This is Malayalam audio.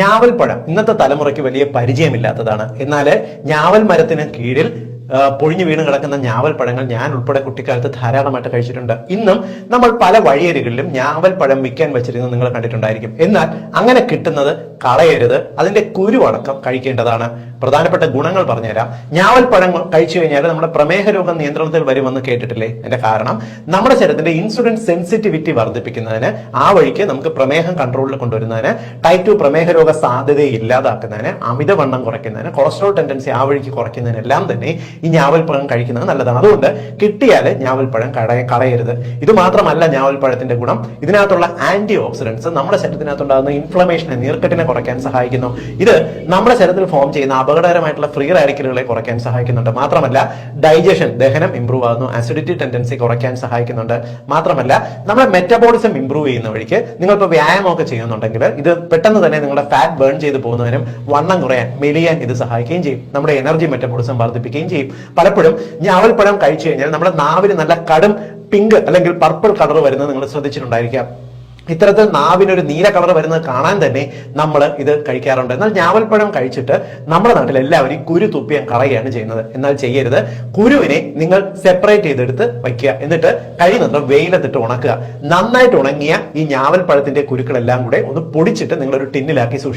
ഞാവൽപ്പഴം ഇന്നത്തെ തലമുറയ്ക്ക് വലിയ പരിചയമില്ലാത്തതാണ്. എന്നാൽ ഞാവൽ മരത്തിന് കീഴിൽ പൊഴിഞ്ഞു വീണ് കിടക്കുന്ന ഞാവൽപ്പഴങ്ങൾ ഞാൻ ഉൾപ്പെടെ കുട്ടിക്കാലത്ത് ധാരാളമായിട്ട് കഴിച്ചിട്ടുണ്ട്. ഇന്നും നമ്മൾ പല വഴിയരികളിലും ഞാവൽപ്പഴം വിൽക്കാൻ വെച്ചിരുന്നത് നിങ്ങൾ കണ്ടിട്ടുണ്ടായിരിക്കും. എന്നാൽ അങ്ങനെ കിട്ടുന്നത് കളയരുത്, അതിന്റെ കുരുവടക്കം കഴിക്കേണ്ടതാണ്. പ്രധാനപ്പെട്ട ഗുണങ്ങൾ പറഞ്ഞുതരാം. ഞാവൽപ്പഴം കഴിച്ചു കഴിഞ്ഞാൽ നമ്മുടെ പ്രമേഹ രോഗം നിയന്ത്രണത്തിൽ വരുമെന്ന് കേട്ടിട്ടില്ലേ? അതിന്റെ കാരണം നമ്മുടെ ശരീരത്തിന്റെ ഇൻസുലിൻ സെൻസിറ്റിവിറ്റി വർദ്ധിപ്പിക്കുന്നതിന്, ആ വഴിക്ക് നമുക്ക് പ്രമേഹം കൺട്രോളിൽ കൊണ്ടുവരുന്നതിന്, ടൈപ്പ് 2 പ്രമേഹ രോഗ സാധ്യതയെ ഇല്ലാതാക്കുന്നതിന്, അമിതവണ്ണം കുറയ്ക്കുന്നതിന്, കൊളസ്ട്രോൾ ടെൻഡൻസി ആ വഴിക്ക് കുറയ്ക്കുന്നതിനെല്ലാം തന്നെ ഈ ഞാവൽപ്പഴം കഴിക്കുന്നത് നല്ലതാണ്. അതുകൊണ്ട് കിട്ടിയാൽ ഞാവൽപ്പഴം കളയരുത്. ഇത് മാത്രമല്ല ഞാവൽപ്പഴത്തിന്റെ ഗുണം, ഇതിനകത്തുള്ള ആന്റി ഓക്സിഡൻസ് നമ്മുടെ ശരീരത്തിനകത്തുണ്ടാകുന്ന ഇൻഫ്ലമേഷനെ, നീർക്കെട്ടിനെ കുറയ്ക്കാൻ സഹായിക്കുന്നു. ഇത് നമ്മുടെ ശരീരത്തിൽ ഫോം ചെയ്യുന്ന അപകടകരമായിട്ടുള്ള ഫ്രീ റാഡിക്കലുകളെ കുറയ്ക്കാൻ സഹായിക്കുന്നുണ്ട്. മാത്രമല്ല ഡൈജഷൻ, ദഹനം ഇംപ്രൂവ് ആകുന്നു, ആസിഡിറ്റി ടെൻഡൻസി കുറയ്ക്കാൻ സഹായിക്കുന്നുണ്ട്. മാത്രമല്ല നമ്മുടെ മെറ്റബോളിസം ഇംപ്രൂവ് ചെയ്യുന്ന വഴിക്ക് നിങ്ങളിപ്പോൾ വ്യായാമമൊക്കെ ചെയ്യുന്നുണ്ടെങ്കിൽ ഇത് പെട്ടെന്ന് തന്നെ നിങ്ങളുടെ ഫാറ്റ് ബേൺ ചെയ്ത് പോകുന്നതിനും വണ്ണം കുറയാൻ, മെലിയാൻ ഇത് സഹായിക്കുകയും ചെയ്യും. നമ്മുടെ എനർജി മെറ്റബോളിസം വർദ്ധിപ്പിക്കുകയും ചെയ്യും. പലപ്പോഴും ഞാവൽപ്പഴം കഴിച്ചു കഴിഞ്ഞാൽ നമ്മുടെ നാവിന് നല്ല കടും പിങ്ക് അല്ലെങ്കിൽ പർപ്പിൾ കളർ വരുന്നത് നിങ്ങൾ ശ്രദ്ധിച്ചിട്ടുണ്ടായിരിക്കാം. ഇത്തരത്തിൽ നാവിനൊരു നീല കളർ വരുന്നത് കാണാൻ തന്നെ നമ്മൾ ഇത് കഴിക്കാറുണ്ട്. എന്നാൽ ഞാവൽപ്പഴം കഴിച്ചിട്ട് നമ്മുടെ നാട്ടിൽ എല്ലാവരും കുരു തുപ്പിയാൻ കളയുകയാണ് ചെയ്യുന്നത്. എന്നാൽ ചെയ്യരുത്. കുരുവിനെ നിങ്ങൾ സെപ്പറേറ്റ് ചെയ്തെടുത്ത് വയ്ക്കുക. എന്നിട്ട് കഴിയുന്നത്ര വെയിലത്തിട്ട് ഉണക്കുക. നന്നായിട്ട് ഉണങ്ങിയ ഈ ഞാവൽപ്പഴത്തിന്റെ കുരുക്കളെല്ലാം കൂടെ ഒന്ന് പൊടിച്ചിട്ട് നിങ്ങളൊരു ടിന്നിലാക്കി സൂക്ഷിക്കുക.